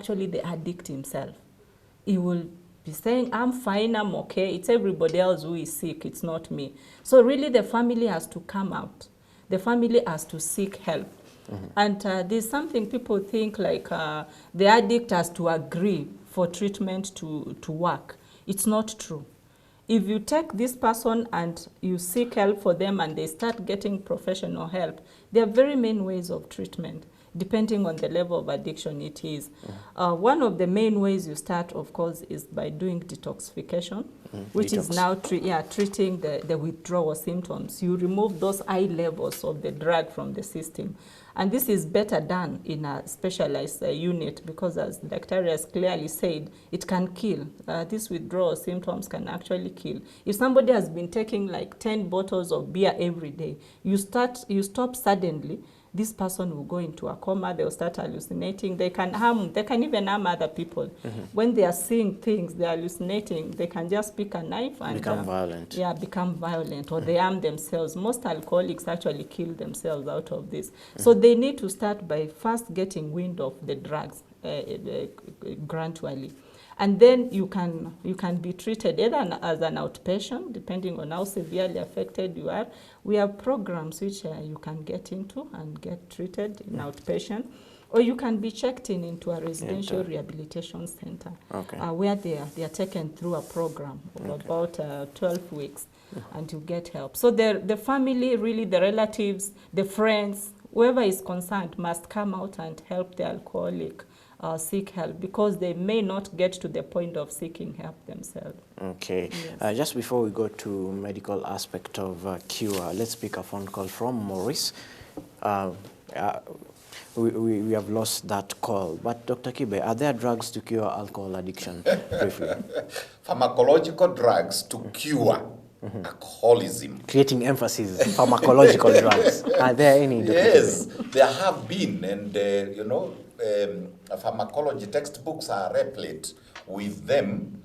actually the addict himself. He will be saying, I'm fine, I'm okay. It's everybody else who is sick, it's not me. So really the family has to come out. The family has to seek help. And there's something people think like the addict has to agree for treatment to work. It's not true. If you take this person and you seek help for them and they start getting professional help, there are very many ways of treatment, depending on the level of addiction it is. One of the main ways you start, of course, is by doing detoxification, which is now treating the withdrawal symptoms. You remove those high levels of the drug from the system. And this is better done in a specialized unit because, as Dr. has clearly said, it can kill. These withdrawal symptoms can actually kill. If somebody has been taking like 10 bottles of beer every day, you stop suddenly, this person will go into a coma, they'll start hallucinating, they can even harm other people. When they are seeing things, they're hallucinating, they can just pick a knife and become violent. Yeah, become violent, or they harm themselves. Most alcoholics actually kill themselves out of this. So they need to start by first getting wind of the drugs gradually. And then you can be treated either as an outpatient, depending on how severely affected you are. We have programs which you can get into and get treated in outpatient, or you can be checked into a residential rehabilitation center, where they are taken through a program of about 12 weeks, and you get help. So the family, really the relatives, the friends, whoever is concerned must come out and help the alcoholic seek help, because they may not get to the point of seeking help themselves. Okay. Yes. Just before we go to medical aspect of cure, let's pick a phone call from Maurice. We have lost that call. But Dr. Kibe, are there drugs to cure alcohol addiction? Briefly. Pharmacological drugs to cure alcoholism. Creating emphasis, pharmacological drugs. Are there any? Dr. Yes, Kibe? there have been, and pharmacology textbooks are replete with them.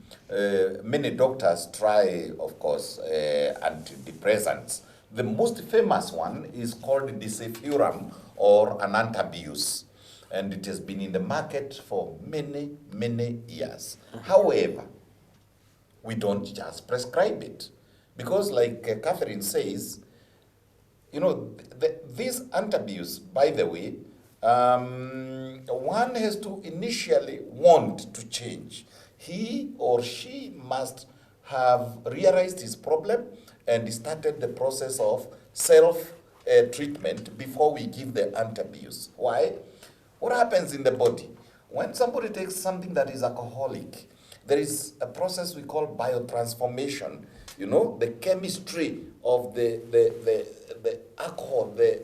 Many doctors try, of course, antidepressants. The most famous one is called disulfiram, or antabuse, and it has been in the market for many, many years. However, we don't just prescribe it, because like Catherine says, this antabuse, by the way, one has to initially want to change. He or she must have realized his problem and started the process of self-treatment before we give the antabuse. Why? What happens in the body? When somebody takes something that is alcoholic, there is a process we call biotransformation. The chemistry of the alcohol, the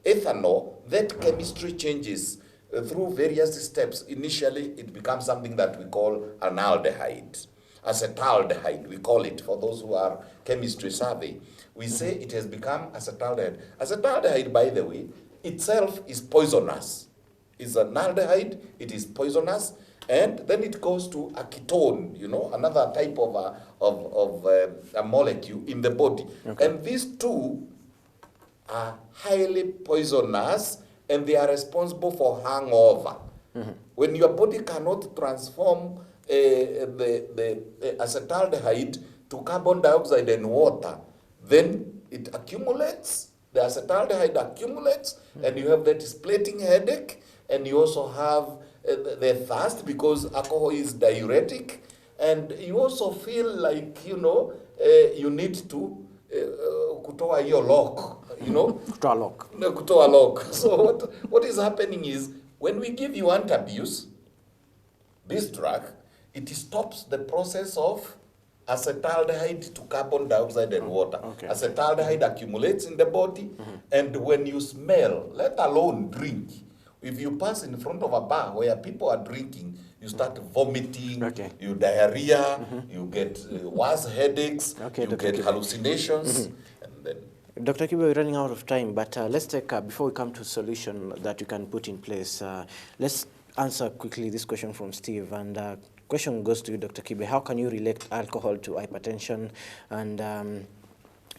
ethanol, that chemistry changes through various steps. Initially, it becomes something that we call an aldehyde. Acetaldehyde, we call it, for those who are chemistry savvy. We say it has become acetaldehyde. Acetaldehyde, by the way, itself is poisonous. It's an aldehyde, it is poisonous, and then it goes to a ketone, another type of a molecule in the body. Okay. And these two are highly poisonous, and they are responsible for hangover. When your body cannot transform the acetaldehyde to carbon dioxide and water, then it accumulates, the acetaldehyde accumulates, and you have that splitting headache, and you also have the thirst, because alcohol is diuretic, and you also feel like, you need to kutoa hiyo lock, kutoa lock. So what is happening is, when we give you antabuse, this drug, it stops the process of acetaldehyde to carbon dioxide and water. Okay. Acetaldehyde accumulates in the body, and when you smell, let alone drink, if you pass in front of a bar where people are drinking, you start vomiting, you diarrhea, you get worse headaches, you get hallucinations, and then... Dr. Kibe, we're running out of time, but let's take, before we come to a solution that you can put in place, let's answer quickly this question from Steve. And question goes to you, Dr. Kibe. How can you relate alcohol to hypertension? And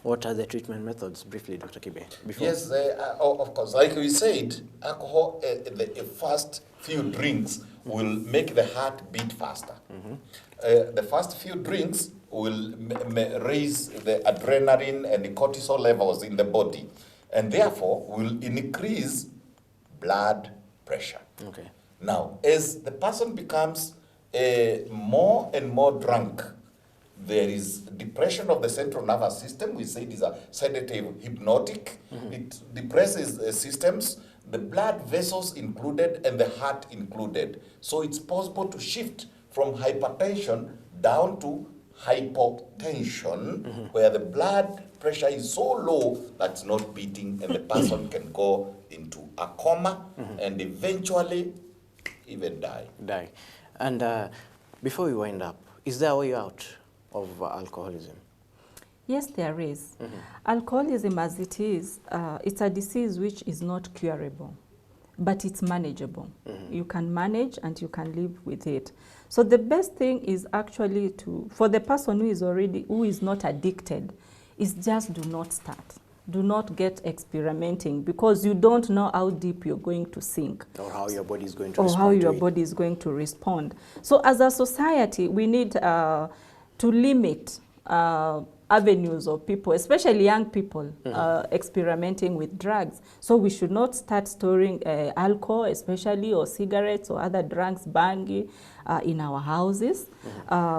What are the treatment methods, briefly, Dr. Kibe? Before? Yes, of course. Like we said, alcohol, the first few drinks will make the heart beat faster. The first few drinks will raise the adrenaline and the cortisol levels in the body, and therefore will increase blood pressure. Okay. Now, as the person becomes more and more drunk, there is depression of the central nervous system. We say these are sedative, hypnotic. It depresses systems, the blood vessels included and the heart included. So it's possible to shift from hypertension down to hypotension, where the blood pressure is so low that it's not beating, and the person can go into a coma and eventually even die. And before we wind up, is there a way out of alcoholism? Yes, there is. Alcoholism, as it is, it's a disease which is not curable, but it's manageable. You can manage and you can live with it. So the best thing is actually for the person who is not addicted, is just do not start. Do not get experimenting, because you don't know how deep you're going to sink. Or how your body is going to or respond how to your it. body is going to respond. So as a society, we need to limit avenues of people, especially young people, experimenting with drugs. So we should not start storing alcohol, especially, or cigarettes or other drugs, bangi, in our houses.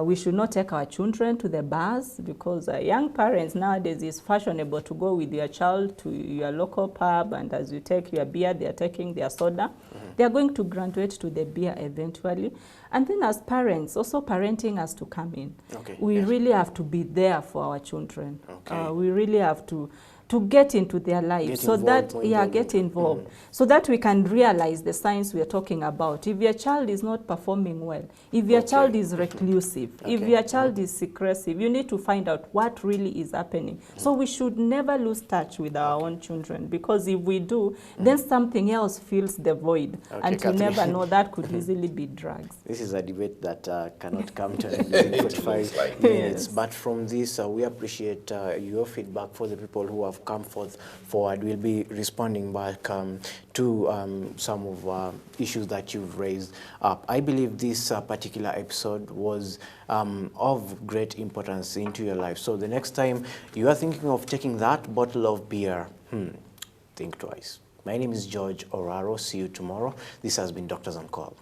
We should not take our children to the bars, because young parents nowadays, it's fashionable to go with your child to your local pub, and as you take your beer, they're taking their soda. They're going to graduate to the beer eventually. And then as parents, also parenting has to come in. Okay, We yes. really have to be there for our children. Okay. We really have to get into their lives, Get so involved, that, more get involved. involved, so that we can realize the signs we are talking about. If your child is not performing well, if your child is reclusive, if Okay. your child is secretive, you need to find out what really is happening. So we should never lose touch with our own children, because if we do, then something else fills the void, Okay, and you Catherine. never know, that could easily be drugs. This is a debate that cannot come to an end in 45 looks like. minutes. Yes. But from this, we appreciate your feedback. For the people who have come forward, we'll be responding back to some of issues that you've raised up. I believe this particular episode was of great importance into your life. So the next time you are thinking of taking that bottle of beer, think twice. My name is George Oraro. See you tomorrow. This has been Doctors on Call.